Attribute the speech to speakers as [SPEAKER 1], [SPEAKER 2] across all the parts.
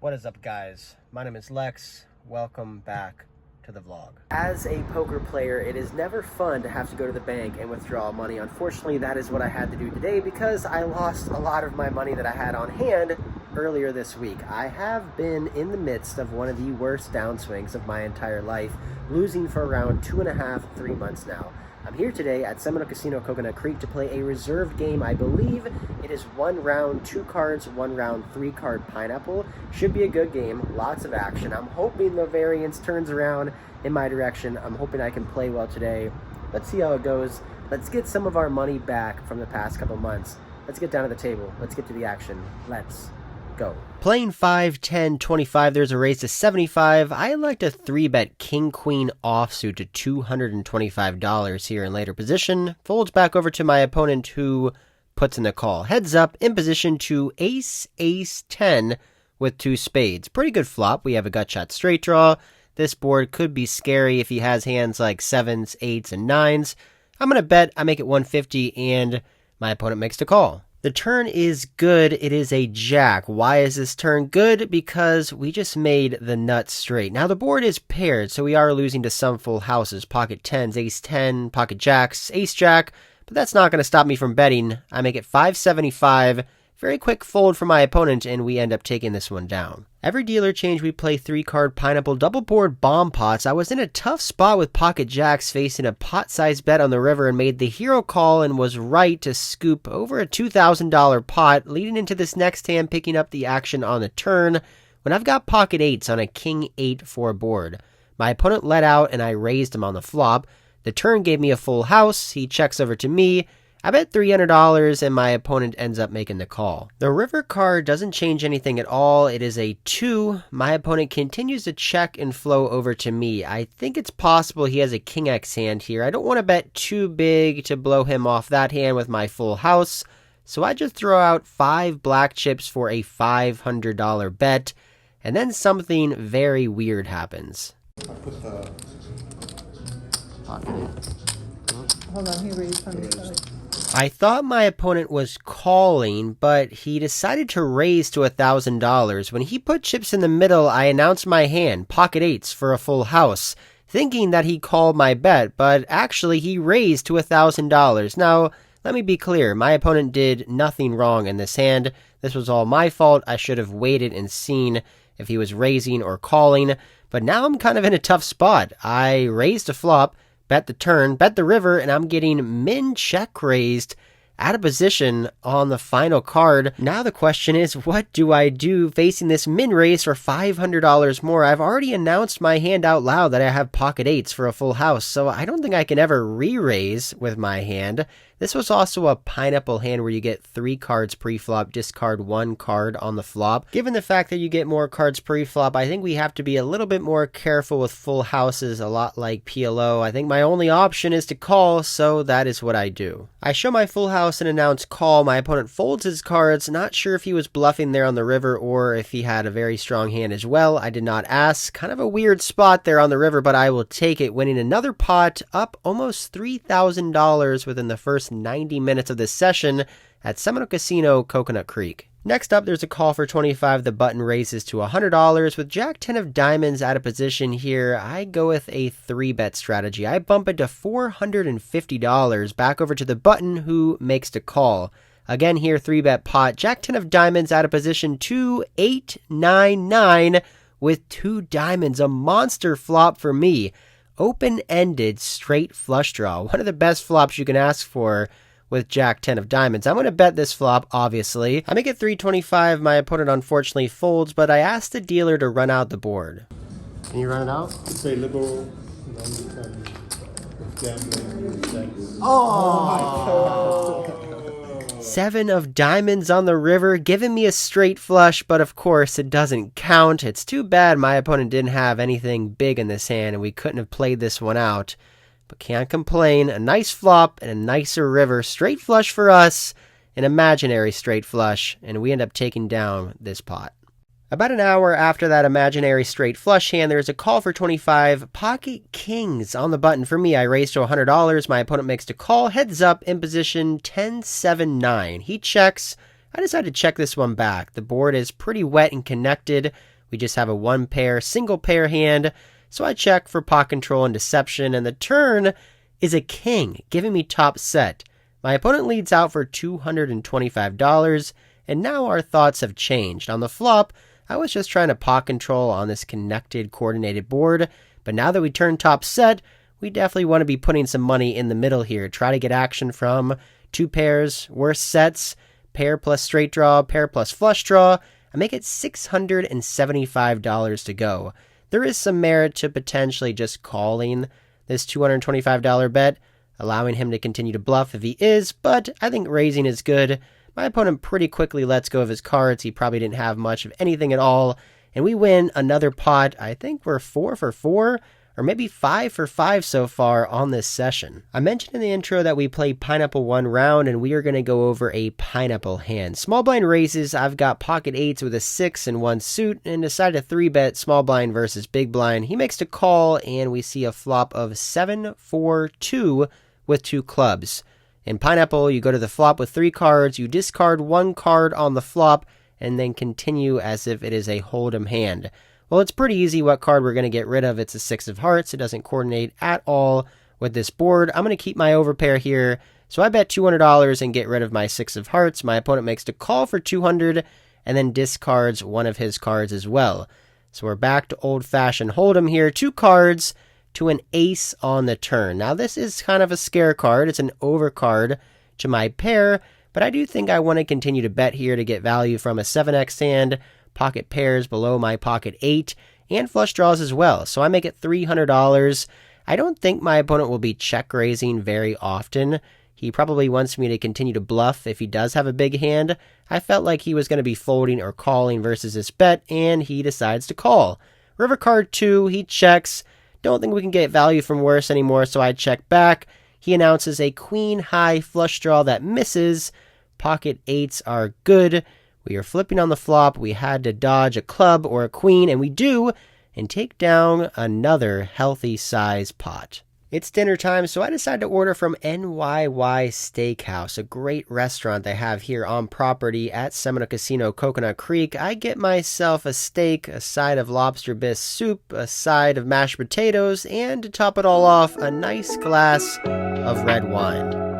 [SPEAKER 1] What is up, guys? My name is Lex. Welcome back to the vlog. As a poker player, it is never fun to have to go to the bank and withdraw money. Unfortunately, that is what I had to do today because I lost a lot of my money that I had on hand earlier this week. I have been in the midst of one of the worst downswings of my entire life, losing for around 2.5, 3 months now. I'm here today at Seminole Casino, Coconut Creek to play a reserved game. I believe it is 1 round, 2 cards, 1 round, 3 card pineapple. Should be a good game, lots of action. I'm hoping the variance turns around in my direction. I'm hoping I can play well today. Let's see how it goes. Let's get some of our money back from the past couple months. Let's get down to the table. Let's get to the action. Let's go. Playing 5, 10, 25, there's a raise to 75. I like to 3-bet king-queen offsuit to $225 here in later position. Folds back over to my opponent who puts in the call. Heads up, in position to ace, ace, 10 with 2 spades. Pretty good flop. We have a gut shot straight draw. This board could be scary if he has hands like 7s, 8s, and 9s. I'm going to bet I make it 150 and my opponent makes the call. The turn is good. It is a jack. Why is this turn good? Because we just made the nuts straight. Now the board is paired, so we are losing to some full houses. Pocket 10s, ace 10, pocket jacks, ace jack. But that's not going to stop me from betting. I make it 575. Very quick fold for my opponent, and we end up taking this one down. Every dealer change, we play 3-card pineapple double board bomb pots. I was in a tough spot with pocket jacks facing a pot-sized bet on the river and made the hero call and was right to scoop over a $2,000 pot, leading into this next hand, picking up the action on the turn when I've got pocket 8s on a king 8-4 board. My opponent let out and I raised him on the flop. The turn gave me a full house. He checks over to me. I bet $300 and my opponent ends up making the call. The river card doesn't change anything at all. It is a 2. My opponent continues to check and flow over to me. I think it's possible he has a king X hand here. I don't want to bet too big to blow him off that hand with my full house. So I just throw out 5 black chips for a $500 bet. And then something very weird happens.
[SPEAKER 2] I put the
[SPEAKER 3] Hold on, he raised on the side.
[SPEAKER 1] I thought my opponent was calling, but he decided to raise to $1,000. When he put chips in the middle, I announced my hand, pocket 8s for a full house, thinking that he called my bet, but actually he raised to $1,000. Now, let me be clear, my opponent did nothing wrong in this hand. This was all my fault. I should have waited and seen if he was raising or calling, but now I'm kind of in a tough spot. I raised a flop, bet the turn, bet the river, and I'm getting min check raised out of position on the final card. Now the question is, what do I do facing this min raise for $500 more? I've already announced my hand out loud that I have pocket 8s for a full house, so I don't think I can ever re-raise with my hand. This was also a pineapple hand where you get 3 cards pre-flop, discard 1 card on the flop. Given the fact that you get more cards pre-flop, I think we have to be a little bit more careful with full houses, a lot like PLO. I think my only option is to call, so that is what I do. I show my full house and announce call. My opponent folds his cards. Not sure if he was bluffing there on the river or if he had a very strong hand as well. I did not ask. Kind of a weird spot there on the river, but I will take it, winning another pot, up almost $3,000 within the first 90 minutes of this session at Seminole Casino, Coconut Creek. Next up, there's a call for 25. The button raises to $100. With Jack 10 of diamonds out of position here, I go with a 3-bet strategy. I bump it to $450 back over to the button who makes the call. Again here, 3-bet pot. Jack 10 of diamonds out of position to 899 with 2 diamonds. A monster flop for me. Open-ended straight flush draw. One of the best flops you can ask for with Jack 10 of diamonds. I'm going to bet this flop, obviously. I make it $325. My opponent unfortunately folds, but I asked the dealer to run out the board. Can you run it out?
[SPEAKER 2] it's a liberal non-determined with gambling sex.
[SPEAKER 1] Oh! 7 of diamonds on the river, giving me a straight flush, but of course it doesn't count. It's too bad my opponent didn't have anything big in this hand and we couldn't have played this one out. But can't complain. A nice flop and a nicer river. Straight flush for us, an imaginary straight flush, and we end up taking down this pot. About an hour after that imaginary straight flush hand, there's a call for 25. Pocket kings on the button for me. I raise to $100. My opponent makes the call. Heads up in position 10-7-9. He checks. I decided to check this one back. The board is pretty wet and connected. We just have a one pair, single pair hand, so I check for pot control and deception, and the turn is a king, giving me top set. My opponent leads out for $225, and now our thoughts have changed. On the flop, I was just trying to pot control on this connected, coordinated board, but now that we turn top set, we definitely want to be putting some money in the middle here. Try to get action from two pairs, worse sets, pair plus straight draw, pair plus flush draw. I make it $675 to go. There is some merit to potentially just calling this $225 bet, allowing him to continue to bluff if he is, but I think raising is good. My opponent pretty quickly lets go of his cards. He probably didn't have much of anything at all, and we win another pot. I think we're 4 for 4, or maybe 5 for 5 so far on this session. I mentioned in the intro that we play Pineapple one round, and we are going to go over a Pineapple hand. Small blind raises, I've got pocket 8s with a 6 and 1 suit, and decide to 3-bet small blind versus big blind. He makes the call, and we see a flop of 7-4-2 with 2 clubs. In Pineapple, you go to the flop with 3 cards, you discard 1 card on the flop, and then continue as if it is a hold'em hand. Well, it's pretty easy what card we're going to get rid of. It's a 6 of hearts. It doesn't coordinate at all with this board. I'm going to keep my overpair here. So I bet $200 and get rid of my 6 of hearts. My opponent makes the call for $200 and then discards one of his cards as well. So we're back to old-fashioned hold'em here. 2 cards to an ace on the turn. Now this is kind of a scare card. It's an overcard to my pair, but I do think I want to continue to bet here to get value from a 7x hand, pocket pairs below my pocket 8, and flush draws as well. So I make it $300. I don't think my opponent will be check raising very often. He probably wants me to continue to bluff if he does have a big hand. I felt like he was going to be folding or calling versus this bet, and he decides to call. River card 2, he checks. Don't think we can get value from worse anymore, so I check back. He announces a queen high flush draw that misses. Pocket 8s are good. We are flipping on the flop. We had to dodge a club or a queen, and we do, and take down another healthy size pot. It's dinner time, so I decided to order from NYY Steakhouse, a great restaurant they have here on property at Seminole Casino, Coconut Creek. I get myself a steak, a side of lobster bisque soup, a side of mashed potatoes, and to top it all off, a nice glass of red wine.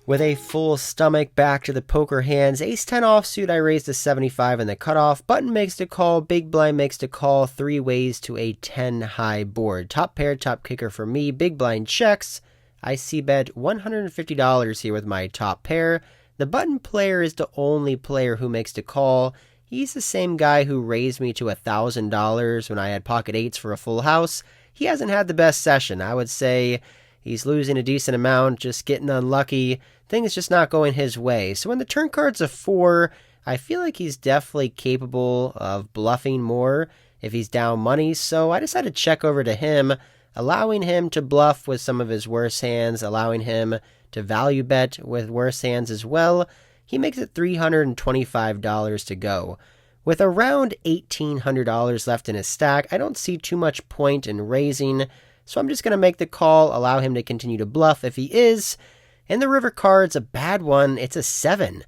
[SPEAKER 1] With a full stomach, back to the poker hands. Ace-10 offsuit, I raised to 75 in the cutoff. Button makes the call, big blind makes the call, 3 ways to a 10 high board. Top pair, top kicker for me, big blind checks. I c-bet $150 here with my top pair. The button player is the only player who makes the call. He's the same guy who raised me to $1,000 when I had pocket 8s for a full house. He hasn't had the best session. I would say he's losing a decent amount, just getting unlucky. Things just not going his way. So when the turn card's a 4, I feel like he's definitely capable of bluffing more if he's down money. So I decided to check over to him, allowing him to bluff with some of his worse hands, allowing him to value bet with worse hands as well. He makes it $325 to go. With around $1,800 left in his stack, I don't see too much point in raising, so I'm just going to make the call, allow him to continue to bluff if he is. And the river card's a bad one. It's a 7.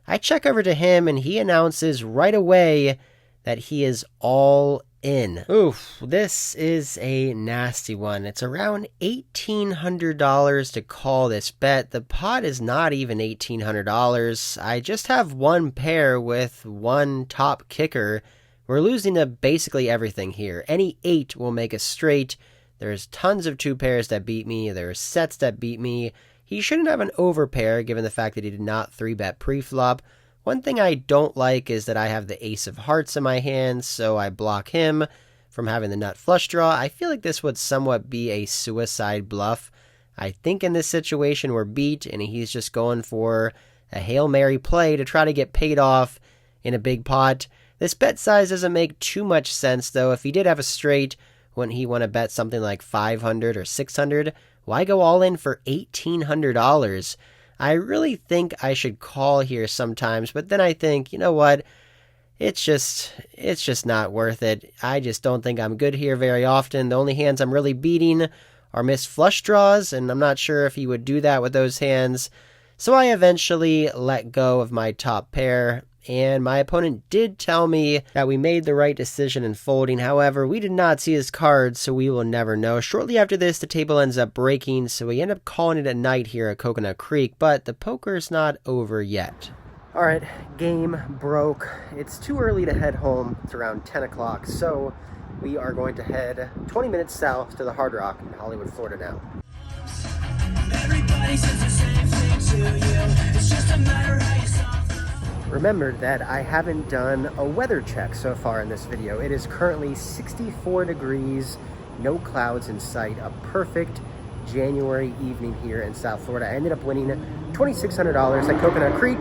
[SPEAKER 1] I check over to him, and he announces right away that he is all in. Oof, this is a nasty one. It's around $1,800 to call this bet. The pot is not even $1,800. I just have one pair with one top kicker. We're losing to basically everything here. Any 8 will make a straight. There's tons of 2 pairs that beat me. There's sets that beat me. He shouldn't have an overpair given the fact that he did not 3-bet pre-flop. One thing I don't like is that I have the ace of hearts in my hand, so I block him from having the nut flush draw. I feel like this would somewhat be a suicide bluff. I think in this situation we're beat, and he's just going for a Hail Mary play to try to get paid off in a big pot. This bet size doesn't make too much sense, though. If he did have a straight, wouldn't he want to bet something like $500 or $600? Why go all in for $1,800? I really think I should call here sometimes, but then I think, you know what? It's just not worth it. I just don't think I'm good here very often. The only hands I'm really beating or miss flush draws, and I'm not sure if he would do that with those hands. So I eventually let go of my top pair, and my opponent did tell me that we made the right decision in folding. However, we did not see his cards, so we will never know. Shortly after this, the table ends up breaking, so we end up calling it a night here at Coconut Creek, but the poker's not over yet. All right, game broke. It's too early to head home. It's around 10 o'clock, so we are going to head 20 minutes south to the Hard Rock in Hollywood, Florida now. Everybody says the same thing to you. It's just a matter how you solve. Remembered that I haven't done a weather check so far in this video. It is currently 64 degrees, no clouds in sight, a perfect January evening here in South Florida. I ended up winning $2,600 at Coconut Creek.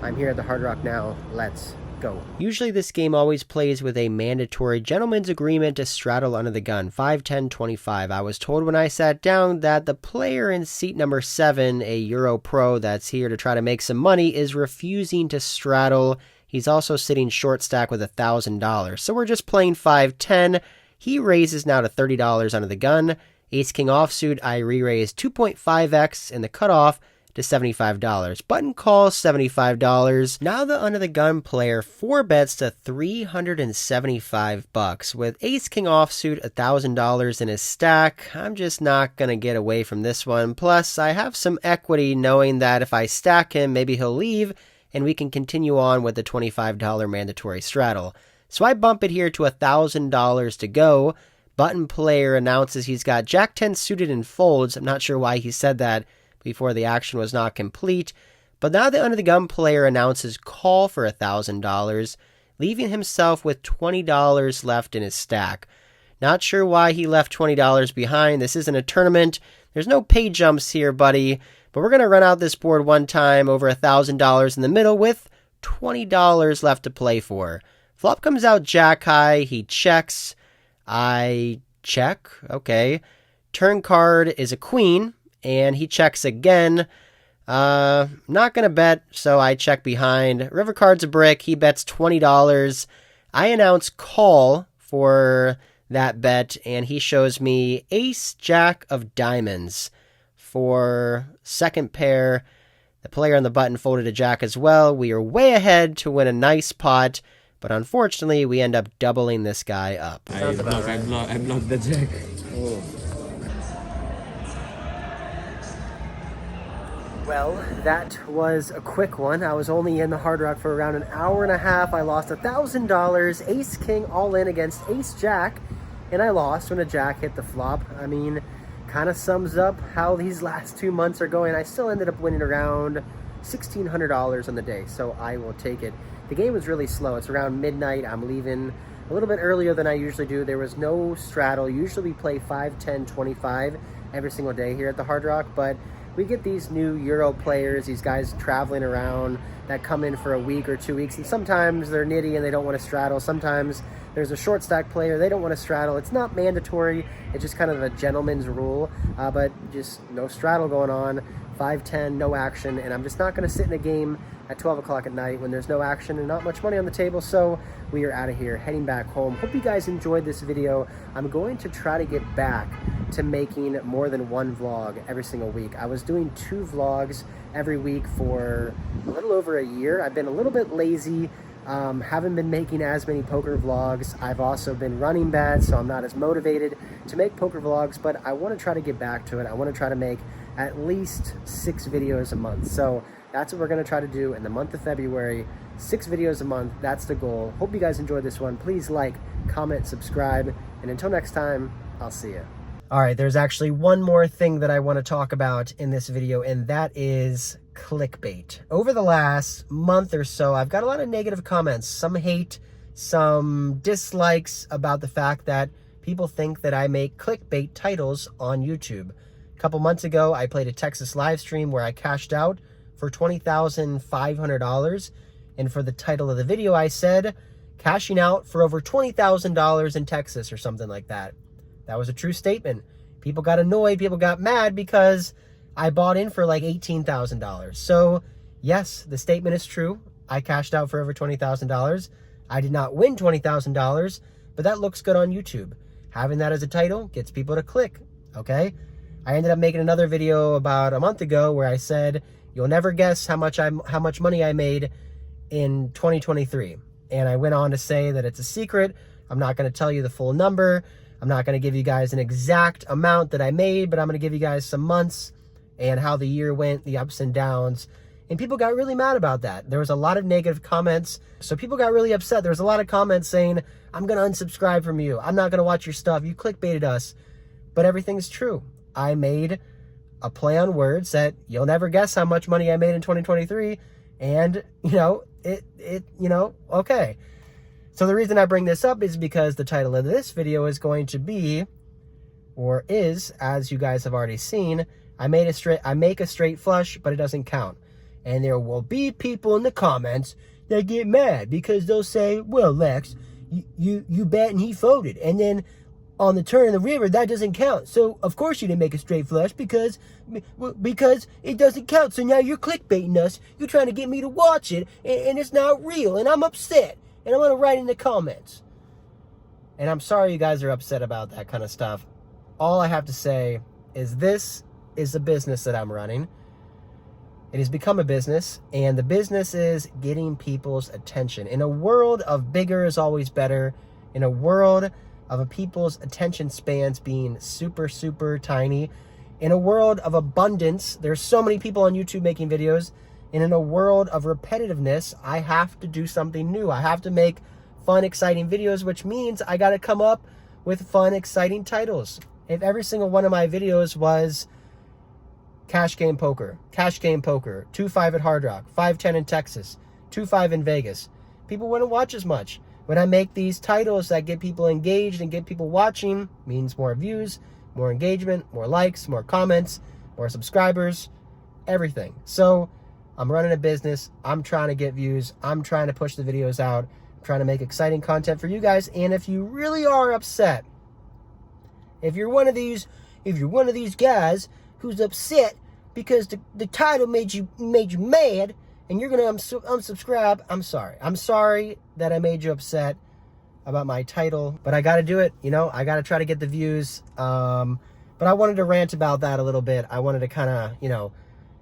[SPEAKER 1] I'm here at the Hard Rock now. Let's go. Usually this game always plays with a mandatory gentleman's agreement to straddle under the gun, 5, 10, 25. I was told when I sat down that the player in seat number 7, a Euro pro that's here to try to make some money, is refusing to straddle. He's also sitting short stack with $1,000. So we're just playing 5, 10. He raises now to $30 under the gun. Ace King offsuit, I re-raise 2.5x in the cutoff to $75. Button call, $75. Now the under the gun player 4 bets to $375 with Ace King offsuit, $1,000 in his stack. I'm just not gonna get away from this one. Plus, I have some equity knowing that if I stack him, maybe he'll leave and we can continue on with the $25 mandatory straddle. So I bump it here to $1,000 to go. Button player announces he's got Jack 10 suited and folds. I'm not sure why he said that before the action was not complete, but now the under the gun player announces call for $1,000, leaving himself with $20 left in his stack. Not sure why he left $20 behind. This isn't a tournament. There's no pay jumps here, buddy, but we're going to run out this board one time over $1,000 in the middle with $20 left to play for. Flop comes out Jack high. He checks. I check. Okay. Turn card is a queen. And he checks again. Not going to bet, so I check behind. River card's a brick. He bets $20. I announce call for that bet, and he shows me Ace Jack of diamonds for second pair. The player on the button folded a jack as well. We are way ahead to win a nice pot, but unfortunately, we end up doubling this guy up.
[SPEAKER 2] I blocked the jack.
[SPEAKER 1] Oh. Well, that was a quick one. I was only in the Hard Rock for around an hour and a half. I lost $1,000. Ace King all in against Ace Jack, and I lost when a jack hit the flop. I mean, kind of sums up how these last 2 months are going. I still ended up winning around $1,600 on the day, so I will take it. The game was really slow. It's around midnight. I'm leaving a little bit earlier than I usually do. There was no straddle. Usually we play 5, 10, 25 every single day here at the Hard Rock, but we get these new Euro players, these guys traveling around that come in for a week or 2 weeks, and sometimes they're nitty and they don't want to straddle. Sometimes there's a short stack player, they don't want to straddle. It's not mandatory, it's just kind of a gentleman's rule, but just no straddle going on. 5, 10, no action, and I'm just not going to sit in a game at 12 o'clock at night when there's no action and not much money on the table, so we are out of here, heading back home. Hope you guys enjoyed this video. I'm going to try to get back to making more than one vlog every single week. I was doing 2 vlogs every week for a little over a year. I've been a little bit lazy, haven't been making as many poker vlogs. I've also been running bad, so I'm not as motivated to make poker vlogs, but I want to try to get back to it. I want to try to make at least 6 videos a month. So that's what we're going to try to do in the month of February. 6 videos a month, that's the goal. Hope you guys enjoyed this one. Please like, comment, subscribe, and until next time, I'll see you. All right, there's actually one more thing that I want to talk about in this video, and that is clickbait. Over the last month or so, I've got a lot of negative comments, some hate, some dislikes about the fact that people think that I make clickbait titles on YouTube. A couple months ago, I played a Texas live stream where I cashed out for $20,500, and for the title of the video, I said, cashing out for over $20,000 in Texas or something like that. That was a true statement. People got annoyed, people got mad because I bought in for like $18,000. So yes, the statement is true. I cashed out for over $20,000. I did not win $20,000, but that looks good on YouTube. Having that as a title gets people to click, okay? I ended up making another video about a month ago where I said, you'll never guess how much money I made in 2023. And I went on to say that it's a secret. I'm not going to tell you the full number. I'm not going to give you guys an exact amount that I made, but I'm going to give you guys some months and how the year went, the ups and downs. And people got really mad about that. There was a lot of negative comments. So people got really upset. There was a lot of comments saying, I'm going to unsubscribe from you. I'm not going to watch your stuff. You clickbaited us. But everything's true. I made a play on words that you'll never guess how much money I made in 2023. And, okay. So the reason I bring this up is because the title of this video is going to be, or is, as you guys have already seen, I make a straight flush, but it doesn't count. And there will be people in the comments that get mad because they'll say, well, Lex, you bet and he folded. And then on the turn of the river, that doesn't count. So, of course, you didn't make a straight flush because it doesn't count. So now you're clickbaiting us. You're trying to get me to watch it, and it's not real. And I'm upset. And I'm going to write in the comments. And I'm sorry you guys are upset about that kind of stuff. All I have to say is this is the business that I'm running. It has become a business, and the business is getting people's attention. In a world of bigger is always better, in a world of people's attention spans being super, super tiny, in a world of abundance, there's so many people on YouTube making videos, and in a world of repetitiveness, I have to do something new. I have to make fun, exciting videos, which means I got to come up with fun, exciting titles. If every single one of my videos was Cash Game Poker, 2-5 at Hard Rock, 5-10 in Texas, 2-5 in Vegas, people wouldn't watch as much. When I make these titles that get people engaged and get people watching, means more views, more engagement, more likes, more comments, more subscribers, everything. So I'm running a business. I'm trying to get views. I'm trying to push the videos out. I'm trying to make exciting content for you guys. And if you really are upset, if you're one of these guys who's upset because the title made you mad and you're going to unsubscribe, I'm sorry. I'm sorry that I made you upset about my title, but I got to do it. I got to try to get the views. But I wanted to rant about that a little bit. I wanted to kind of,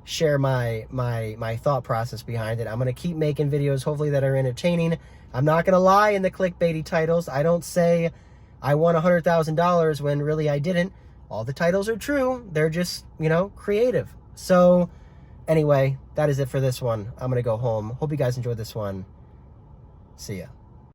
[SPEAKER 1] share my thought process behind it. I'm going to keep making videos, hopefully, that are entertaining. I'm not going to lie in the clickbaity titles. I don't say I won $100,000 when really I didn't. All the titles are true. They're just, creative. So anyway, that is it for this one. I'm going to go home. Hope you guys enjoyed this one. See ya.